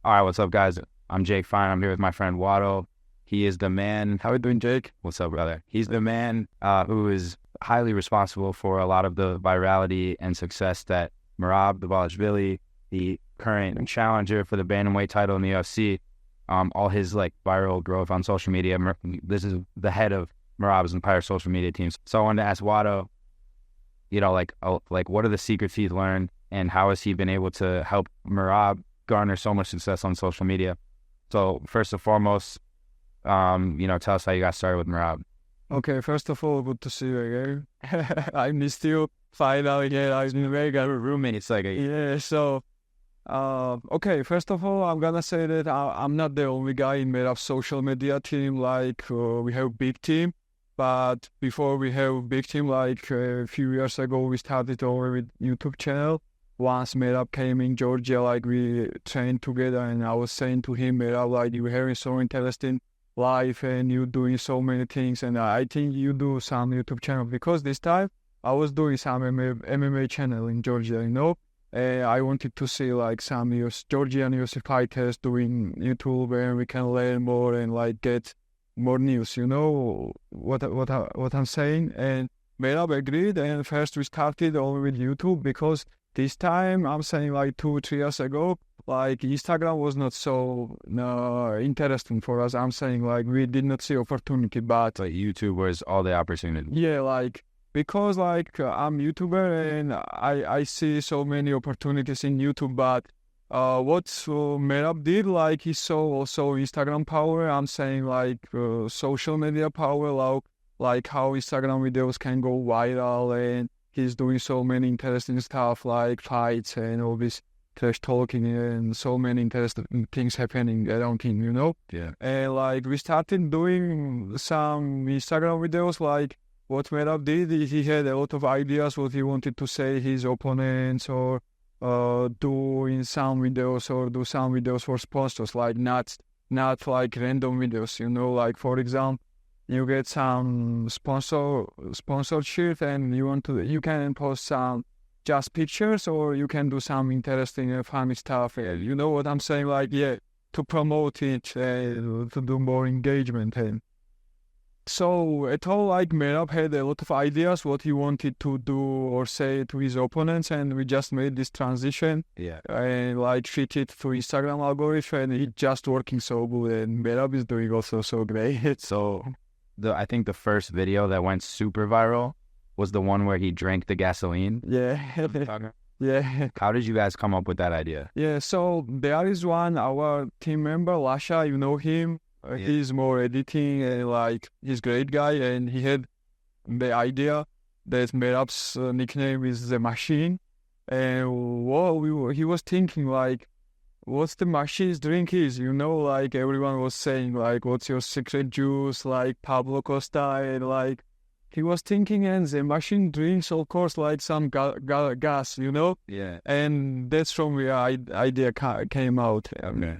All right, what's up, guys? I'm Jake Fine. I'm here with my friend Waddle. He is the man. How you doing, Jake? What's up, brother? He's the man who is highly responsible for a lot of the virality and success that Merab Dvalishvili, the current challenger for the bantamweight title in the UFC, all his like viral growth on social media. This is the head of Merab's entire social media team. So I wanted to ask Waddle, what are the secrets he's learned, and how has he been able to help Merab garner so much success on social media? So first and foremost, tell us how you got started with Merab. Okay, first of all, good to see you again. I missed you. Finally, yeah, I've been very good. Roommates, Yeah, so, okay, first of all, I'm gonna say that I'm not the only guy in Merab's social media team. We have a big team, but before we have a big team, a few years ago, we started over with YouTube channel. Once Merab came in Georgia, we trained together, and I was saying to him, Merab, you're having so interesting life and you doing so many things, and I think you do some YouTube channel, because this time I was doing some MMA channel in Georgia, I wanted to see some Georgian UFC fighters doing YouTube where we can learn more and get more news, what I'm saying. And Merab agreed, and first we started only with YouTube, because this time, I'm saying 2-3 years ago, Instagram was not so interesting for us. I'm saying we did not see opportunity, but YouTube was all the opportunity. Yeah, because I'm YouTuber and I see so many opportunities in YouTube, but what Merab did, he saw also Instagram power. I'm saying social media power, like how Instagram videos can go viral, and he's doing so many interesting stuff like fights and all this trash talking and so many interesting things happening around him, Yeah. And we started doing some Instagram videos, what Merab did. He had a lot of ideas what he wanted to say his opponents, or do in some videos, or do some videos for sponsors, not random videos, for example, you get some sponsorship, and you can post some just pictures, or you can do some interesting and funny stuff. You know what I'm saying? To promote it, to do more engagement. And so at all, Merab had a lot of ideas what he wanted to do or say to his opponents, and we just made this transition. Yeah. And fit it to Instagram algorithm, and it's just working so good. And Merab is doing also so great. So I think the first video that went super viral was the one where he drank the gasoline. Yeah. Yeah. How did you guys come up with that idea? Yeah, so there is our team member, Lasha, you know him. Yeah. He's more editing, and he's a great guy, and he had the idea that Merab's nickname is the Machine. And he was thinking what's the machine's drink is, everyone was saying what's your secret juice, Pablo Costa, and he was thinking, and the machine drinks, of course, some gas, Yeah. and that's from where idea came out. Okay.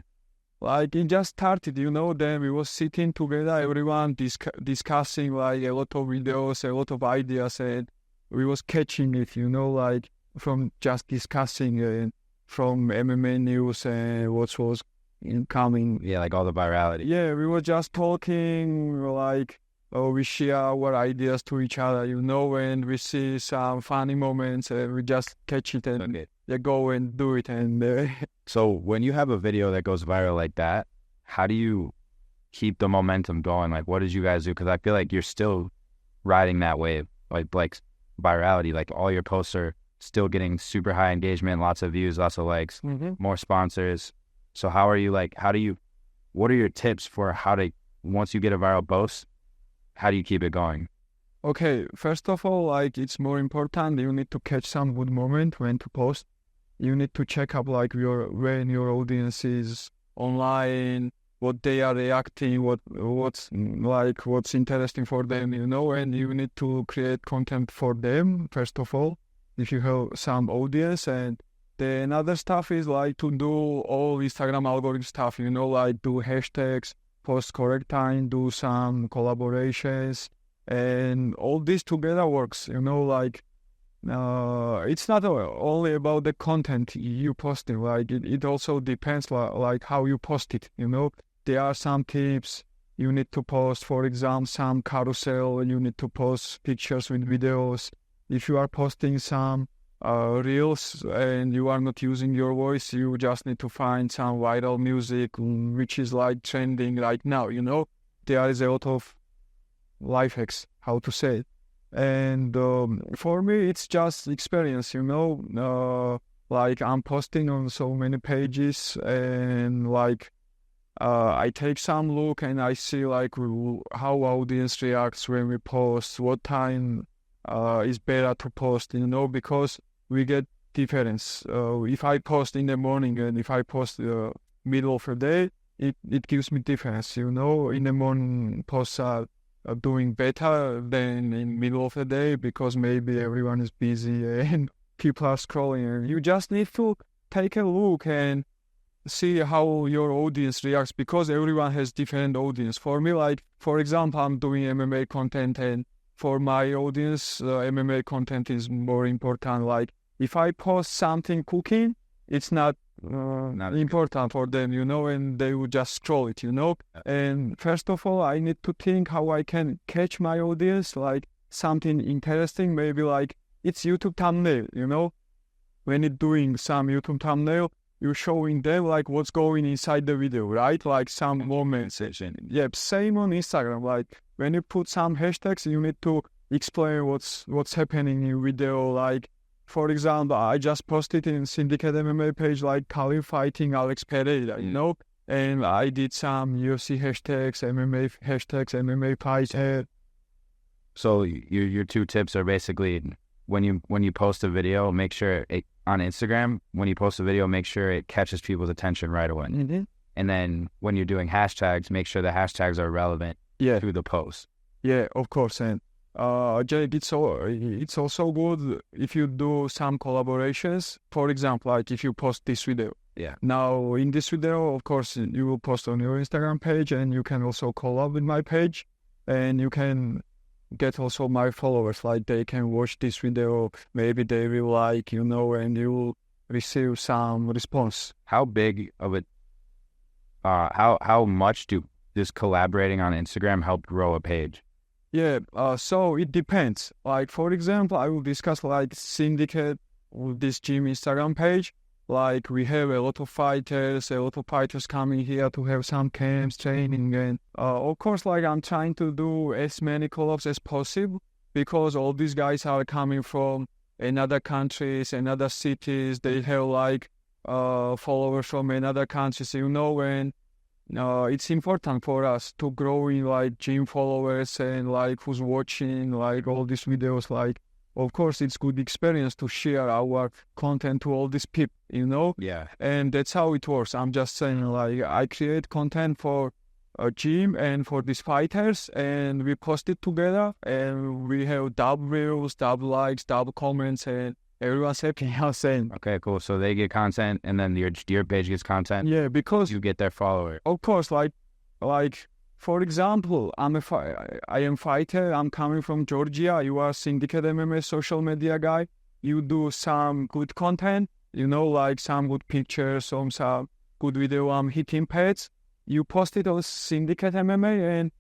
It just started, then we was sitting together, everyone discussing a lot of videos, a lot of ideas, and we was catching it, from just discussing and from MMA news and what was incoming. Yeah, all the virality. Yeah, we were just talking, we share our ideas to each other, and we see some funny moments, and we just catch it and go and do it. And So when you have a video that goes viral like that, how do you keep the momentum going? What did you guys do? Because I feel like you're still riding that wave, like virality, all your posts are still getting super high engagement, lots of views, lots of likes, more sponsors. So how are you what are your tips for once you get a viral post, how do you keep it going? Okay, first of all, it's more important, you need to catch some good moment when to post. You need to check up when your audience is online, what they are reacting, what's interesting for them, and you need to create content for them, first of all, if you have some audience. And the another stuff is to do all Instagram algorithm stuff, do hashtags, post correct time, do some collaborations, and all this together works, it's not only about the content you posting. Like it also depends like how you post it. There are some tips you need to post. For example, some carousel you need to post pictures with videos. If you are posting some reels and you are not using your voice, you just need to find some viral music which is like trending right now. There is a lot of life hacks, how to say it. And for me, it's just experience, like I'm posting on so many pages and like I take some look and I see like how audience reacts when we post, what time is better to post, because we get difference. If I post in the morning and if I post middle of the day, it gives me difference, In the morning posts are doing better than in middle of the day because maybe everyone is busy and people are scrolling. And you just need to take a look and see how your audience reacts because everyone has different audience. For me, like, for example, I'm doing MMA content and for my audience, MMA content is more important. Like, if I post something cooking, it's not important for them, and they will just scroll it, And first of all, I need to think how I can catch my audience, like something interesting, maybe like it's YouTube thumbnail, When you're doing some YouTube thumbnail, you're showing them like what's going inside the video, right? Like some moments. Yep, same on Instagram. Like when you put some hashtags, you need to explain what's happening in video, like for example, I just posted in Syndicate MMA page like Khalil fighting Alex Pereira, and I did some UFC hashtags, MMA hashtags, MMA fights here. So your two tips are basically when you post a video, make sure on Instagram, when you post a video, make sure it catches people's attention right away. Mm-hmm. And then when you're doing hashtags, make sure the hashtags are relevant to the post. Yeah, of course. And Jake, it's also good if you do some collaborations. For example, like if you post this video. Yeah. Now, in this video, of course, you will post on your Instagram page, and you can also collab with my page, and you can get also my followers. Like they can watch this video, maybe they will like, and you will receive some response. How big of it? How much does collaborating on Instagram help grow a page? Yeah, so it depends. Like, for example, I will discuss like Syndicate with this gym Instagram page. Like, we have a lot of fighters coming here to have some camps, training. And of course, like, I'm trying to do as many collabs as possible because all these guys are coming from another countries, another cities. They have like followers from another countries, and it's important for us to grow in like gym followers and like who's watching like all these videos. Like, of course, it's good experience to share our content to all these people, Yeah. And that's how it works. I'm just saying, like, I create content for a gym and for these fighters, and we post it together, and we have double views, double likes, double comments, and everyone's happy. I'm saying. Okay, cool. So they get content, and then your page gets content. Yeah, because you get their follower. Of course, like for example, I am fighter. I'm coming from Georgia. You are Syndicate MMA social media guy. You do some good content, like some good pictures, some good video. I'm hitting pads. You post it on Syndicate MMA, and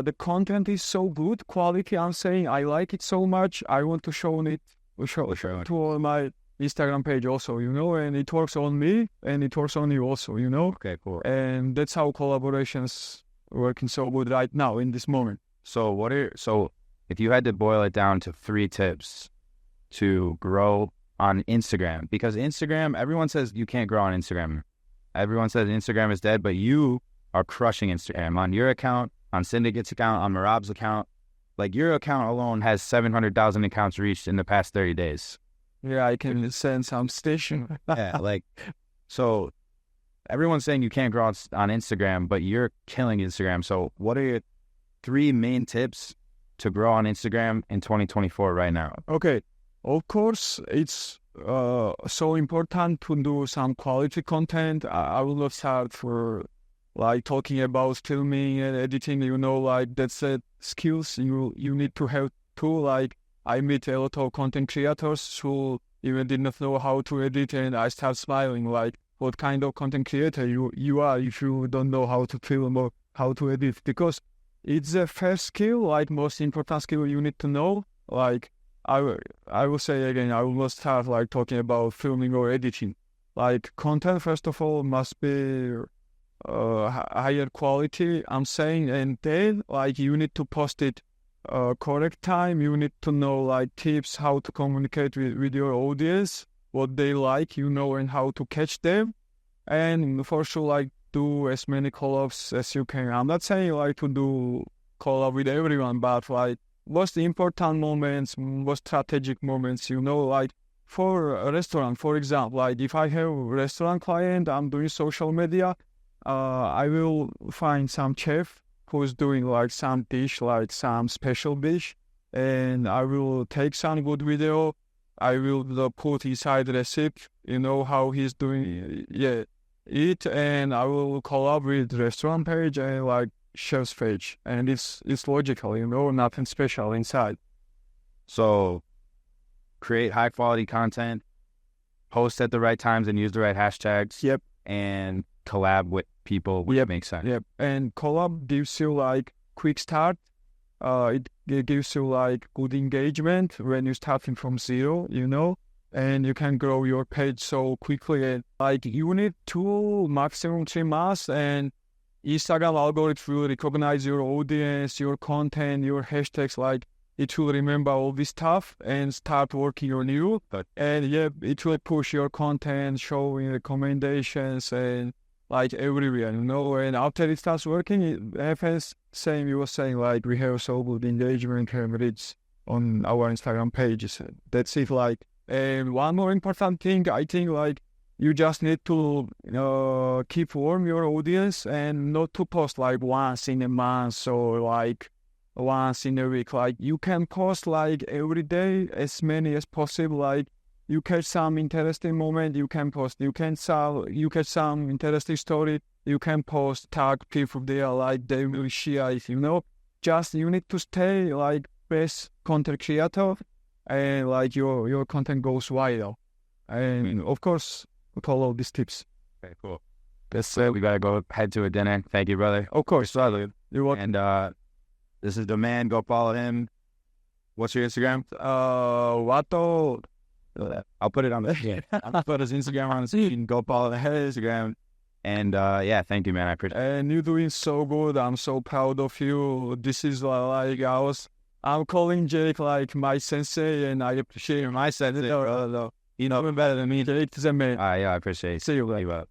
the content is so good quality. I'm saying I like it so much. I want to show it. Show to all my Instagram page also, and it works on me and it works on you also, Okay, cool. And that's how collaborations working so good right now in this moment. So if you had to boil it down to 3 tips to grow on Instagram, because Instagram, everyone says you can't grow on Instagram. Everyone says Instagram is dead, but you are crushing Instagram on your account, on Syndicate's account, on Merab's account. Like, your account alone has 700,000 accounts reached in the past 30 days. Yeah, I can send some station. Yeah, like, so everyone's saying you can't grow on Instagram, but you're killing Instagram. So what are your 3 main tips to grow on Instagram in 2024 right now? Okay, of course, it's so important to do some quality content. I will not start for like talking about filming and editing, like that's skills you need to have too. Like, I meet a lot of content creators who even did not know how to edit, and I start smiling like, what kind of content creator you are if you don't know how to film or how to edit? Because it's the first skill, like most important skill you need to know. Like I will say again, I will not start like talking about filming or editing. Like content, first of all, must be higher quality, I'm saying, and then like you need to post it correct time. You need to know like tips how to communicate with your audience, what they like, and how to catch them. And for sure, like do as many collabs as you can. I'm not saying like to do collab with everyone, but like most important moments, most strategic moments, like for a restaurant, for example, like if I have a restaurant client, I'm doing social media, I will find some chef who's doing like some dish, like some special dish, and I will take some good video. I will put inside the recipe, how he's doing it, and I will collab with restaurant page and like chef's page, and it's logical, nothing special inside. So create high quality content, post at the right times and use the right hashtags. Yep. And collab with people which makes sense. Yep. And collab gives you like quick start. It gives you like good engagement when you're starting from zero, and you can grow your page so quickly. And like you need 2, maximum 3 months, and Instagram algorithm will recognize your audience, your content, your hashtags. Like it will remember all this stuff and start working on you. And it will push your content, showing recommendations and like everywhere, and after it starts working, it happens, same you were saying, like we have so good engagement and reach on our Instagram pages. That's it. Like, and one more important thing, I think, like you just need to keep warm your audience and not to post like once in a month or like once in a week. Like you can post like every day, as many as possible. Like you catch some interesting moment, you can post. You catch some interesting story, you can post, tag people there, like they will share it, Just you need to stay like best content creator, and like your content goes viral. And of course, follow these tips. Okay, cool. That's we gotta go head to a dinner. Thank you, brother. Of course, brother. You're welcome. And this is the man. Go follow him. What's your Instagram? Vato. I'll put it on the I'll put his Instagram on the screen. You can go follow his Instagram. And thank you, man. I appreciate it. And you're doing so good. I'm so proud of you. This is like I'm calling Jake like my sensei, and I appreciate my sensei. No. You know him better than me. Jake is a man. I appreciate it. See you later. You up.